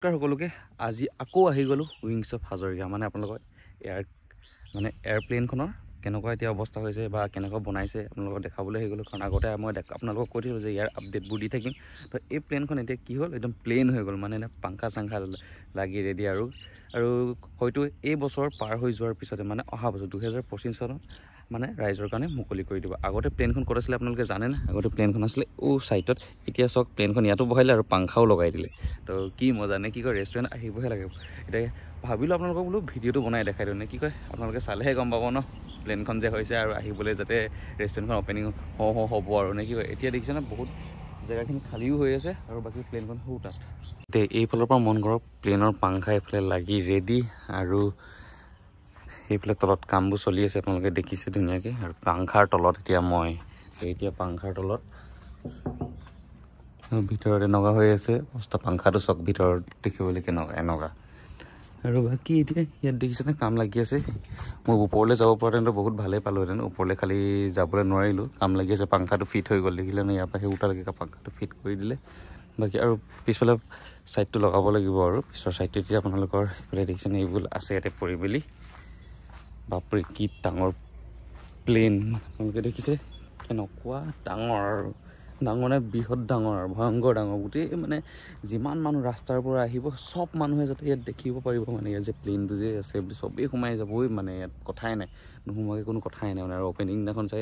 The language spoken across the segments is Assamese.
সকলোকে আজি আকৌ আহি গ'লো উইংছ অফ হাজৰিকা মানে আপোনালোকৰ এয়াৰপ্লেনখনৰ কেনেকুৱা এতিয়া অৱস্থা হৈছে বা কেনেকুৱা বনাইছে আপোনালোকক দেখাবলৈ আহি গ'লো কাৰণ আগতে মই আপোনালোকক কৈ দিছিলোঁ যে ইয়াৰ আপডেটবোৰ দি থাকিম তো এই প্লেনখন এতিয়া কি হ'ল একদম প্লেন হৈ গ'ল মানে পাংখা চাংখা লাগি ৰেডি আৰু হয়তো এই বছৰ পাৰ হৈ যোৱাৰ পিছতে মানে অহা বছৰ 2025 চনত মানে ৰাইজৰ কাৰণে মুকলি কৰি দিব আগতে প্লেনখন ক'ত আছিলে আপোনালোকে জানে না আগতে প্লেনখন আছিলে চাইটত এতিয়া চক প্লেনখন ইয়াতো বহাইলে আৰু পাংখাও লগাই দিলে তো কি মজা নে কি কয় ৰেষ্টুৰেণ্ট আহিবহে লাগে এতিয়া ভাবিলোঁ আপোনালোকক বোলো ভিডিঅ'টো বনাই দেখাই দিওঁ নে কি কয় আপোনালোকে চালেহে গম পাব ন প্লেনখন যে হৈছে আৰু আহিবলৈ যাতে ৰেষ্টুৰেণ্টখন অপেনিং হ'ব আৰু নে কি কয় এতিয়া দেখিছে না বহুত জেগাখিনি খালীও হৈ আছে আৰু বাকী প্লেনখন সৌ তাত এতিয়া এইফালৰ পৰা মন কৰক প্লেনৰ পাংখা এইফালে লাগি ৰেডি আৰু এইফালে তলত কামবোৰ চলি আছে আপোনালোকে দেখিছে ধুনীয়াকৈ আৰু পাংখাৰ তলত এতিয়া পাংখাৰ তলত ভিতৰত এনেকুৱা হৈ আছে অৱস্থা পাংখাটো চক ভিতৰত দেখিবলৈ এনেকুৱা আৰু বাকী এতিয়া ইয়াত দেখিছেনে কাম লাগি আছে মই ওপৰলৈ যাব পৰাহেঁতেন বহুত ভালেই পালোঁহেঁতেন ওপৰলৈ খালি যাবলৈ নোৱাৰিলোঁ কাম লাগি আছে পাংখাটো ফিট হৈ গ'ল দেখিলে ন ইয়াৰ পৰা সেই উঠালৈকে পাংখাটো ফিট কৰি দিলে বাকী আৰু পিছফালে ছাইডটো লগাব লাগিব আৰু পিছৰ ছাইডটো এতিয়া আপোনালোকৰ সেইফালে দেখিছেনে এইবোৰ আছে ইয়াতে পৰি মেলি বাপৰে কি ডাঙৰ প্লেন আপোনালোকে দেখিছে কেনেকুৱা ডাঙৰ বৃহৎ ডাঙৰ আৰু ভয়ংকৰ ডাঙৰ গোটেই মানে যিমান মানুহ ৰাস্তাৰ পৰা আহিব চব মানুহে যাতে ইয়াত দেখিব পাৰিব মানে ইয়াত যে প্লেনটো যে আছে চবেই সোমাই যাবই মানে ইয়াত কথাই নাই নোসোমোৱাকৈ কোনো কথাই নাই মানে আৰু অপেনিং দিনাখন চাই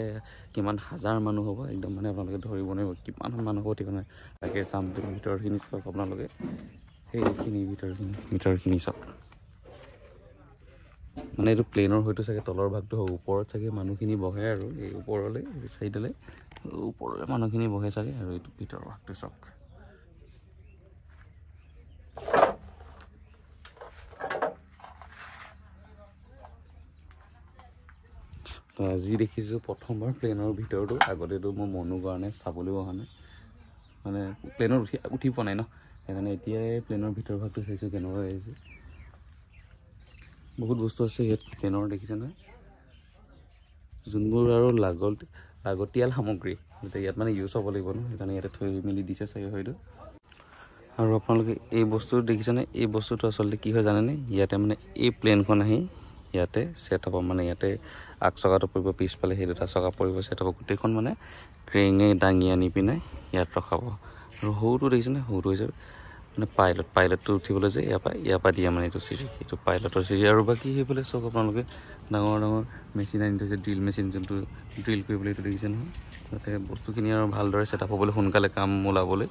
কিমান হাজাৰ মানুহ হ'ব একদম মানে আপোনালোকে ধৰিব নোৱাৰিব কিমান মানুহ হ'ব ঠিক নাই তাকে চাম ভিতৰখিনি চাওক আপোনালোকে সেইখিনি ভিতৰখিনি চাওক মানে এইটো প্লেনৰ হয়তো চাগে তলৰ ভাগটো হ'ব ওপৰত চাগে মানুহখিনি বহে আৰু এই ওপৰলৈ চাইডলৈ ওপৰলৈ মানুহখিনি বহে চাগে আৰু এইটো ভিতৰৰ ভাগটো চাওক তো আজি দেখিছোঁ প্ৰথমবাৰ প্লেনৰ ভিতৰতো আগতেতো মই মনো কাৰণে চাবলৈও অহা নাই মানে প্লেনত উঠি পোৱা নাই ন সেইকাৰণে এতিয়াই প্লেনৰ ভিতৰ ভাগটো চাইছোঁ কেনেকুৱা আহিছে বহুত বস্তু আছে ইয়াত প্লেনৰ দেখিছে নহয় যোনবোৰ আৰু লাগতিয়াল সামগ্ৰী এতিয়া ইয়াত মানে ইউজ হ'ব লাগিব ন সেইকাৰণে ইয়াতে থৈ মেলি দিছে চাগে হয়তো আৰু আপোনালোকে এই বস্তুটো দেখিছেনে এই বস্তুটো আচলতে কি হয় জানেনে ইয়াতে মানে এই প্লেনখন আহি ইয়াতে ছেট হ'ব মানে ইয়াতে আগ চকাটো পৰিব পিছফালে সেই দুটা চকা পৰিব ছেট হ'ব গোটেইখন মানে ক্ৰেঙে দাঙি আনি পিনে ইয়াত ৰখাব আৰু সৰুটো দেখিছেনে সৰুটো হৈছে মানে পাইলটটো উঠিবলৈ যে ইয়াৰ পৰা দিয়ে মানে এইটো চিৰি এইটো পাইলটৰ চিৰি আৰু বাকী সেইফালে চাওক আপোনালোকে ডাঙৰ মেচিন আনি থৈছে ড্ৰিল মেচিন যোনটো ড্ৰিল কৰিবলৈ এইটো দেখিছে নহয় তাতে বস্তুখিনি আৰু ভালদৰে ছেটআপ হ'বলৈ সোনকালে কাম ওলাবলৈ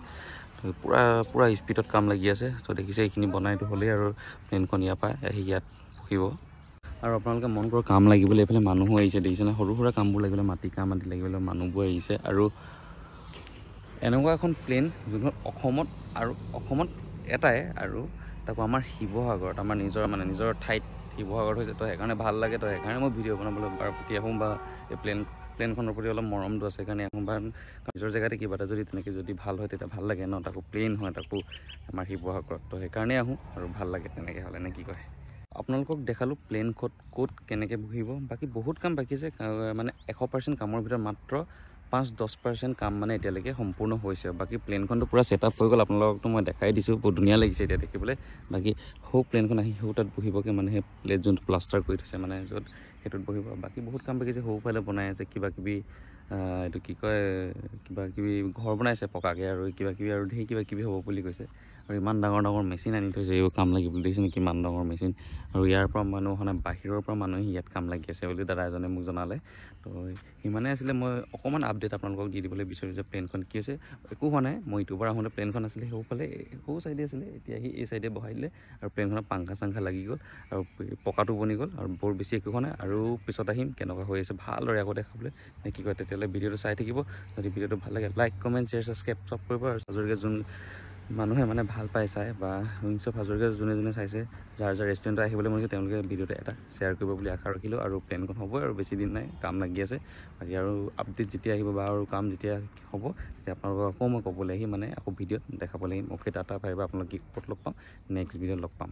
পুৰা স্পীডত কাম লাগি আছে তো দেখিছে এইখিনি বনাইটো হ'লেই আৰু প্লেনখন ইয়াৰ পৰা আহি ইয়াত পঢ়িব আৰু আপোনালোকে মন কৰক কাম লাগিবলৈ এইফালে মানুহো আহিছে দেখিছেনে সৰু সুৰা কামবোৰ লাগিবলৈ মাটি লাগিবলৈ মানুহবোৰ আহিছে আৰু এনেকুৱা এখন প্লেন যোনখন অসমত এটাই আৰু তাকো আমাৰ শিৱসাগৰত আমাৰ নিজৰ ঠাইত শিৱসাগৰত হৈছে তো সেইকাৰণে ভাল লাগে তো সেইকাৰণে মই ভিডিঅ' বনাবলৈ বাৰ প্ৰতি আহোঁ বা এই প্লেনখনৰ প্ৰতি অলপ মৰমটো আছে সেইকাৰণে আহোঁ বা নিজৰ জেগাতে কিবা এটা যদি তেনেকৈ যদি ভাল হয় তেতিয়া ভাল লাগে ন তাকো প্লেন হয় তাকো আমাৰ শিৱসাগৰত তো সেইকাৰণে আহোঁ আৰু ভাল লাগে তেনেকৈ হ'লে নে কি কয় আপোনালোকক দেখালোঁ প্লেন ক'ত কেনেকৈ বহিব বাকী বহুত কাম বাকী আছে মানে 100% কামৰ ভিতৰত মাত্ৰ 5-10% কাম মানে এতিয়ালৈকে সম্পূৰ্ণ হৈছে বাকী প্লেনখনটো পূৰা ছেটআপ হৈ গ'ল আপোনালোককতো মই দেখাই দিছোঁ বহুত ধুনীয়া লাগিছে এতিয়া দেখিবলৈ বাকী সৌ প্লেনখন আহি তাত বহিবগৈ মানে সেই প্লেট যোনটো প্লাষ্টাৰ কৰি থৈছে মানে য'ত সেইটোত বহিব বাকী বহুত কাম বাকী আছে সৌফালে বনাই আছে কিবাকিবি এইটো কি কয় কিবাকিবি ঘৰ বনাইছে পকাকৈ আৰু কিবাকিবি আৰু ঢেৰ কিবাকিবি হ'ব বুলি কৈছে আৰু ইমান ডাঙৰ মেচিন আনি থৈছে এইবোৰ কাম লাগিবলৈ দেখিছেনে কিমান ডাঙৰ মেচিন আৰু ইয়াৰ পৰা মানুহ অহা নাই বাহিৰৰ পৰা মানুহে ইয়াত কাম লাগি আছে বুলি দাদা এজনে মোক জনালে তো সিমানে আছিলে মই অকণমান আপডেট আপোনালোকক দি দিবলৈ বিচাৰোঁ যে প্লেনখন কি হৈছে একো হোৱা নাই মই ইউটিউবৰ আহোঁতে প্লেনখন আছিলে সেইফালে সৌ চাইডে আছিলে এতিয়া এই চাইডে বহাই দিলে আৰু প্লেনখনত পাংখা চাংখা লাগি গ'ল আৰু পকাটো বনি গ'ল আৰু বৰ বেছি একো হোৱা নাই আৰু পিছত আহিম কেনেকুৱা হৈ আছে ভালদৰে আকৌ দেখাবলৈ নে কি কয় তেতিয়াহ'লে ভিডিঅ'টো চাই থাকিব যদি ভিডিঅ'টো ভাল লাগে লাইক কমেণ্ট শ্বেয়াৰ ছাবস্ক্ৰাইব চব কৰিব আৰু হাজৰিকা যোন মানুহে মানে ভাল পায় চাই বা উইংছ অফ হাজৰিকা যোনে চাইছে যাৰ ৰেষ্টুৰেণ্টত আহিবলৈ মন হৈছে তেওঁলোকে ভিডিঅ'টো এটা শ্বেয়াৰ কৰিব বুলি আশা ৰাখিলোঁ আৰু প্লেনখন হ'বই আৰু বেছি দিন নাই কাম লাগি আছে বাকী আৰু আপডেট যেতিয়া আহিব বা আৰু কাম যেতিয়া হ'ব তেতিয়া আপোনালোকক আকৌ মই ক'বলৈ আহি মানে আকৌ ভিডিঅ'ত দেখাবলৈ আহিম অ'কে টাটা বাই বাই আপোনালোকে ক'ত লগ পাম নেক্সট ভিডিঅ'ত লগ পাম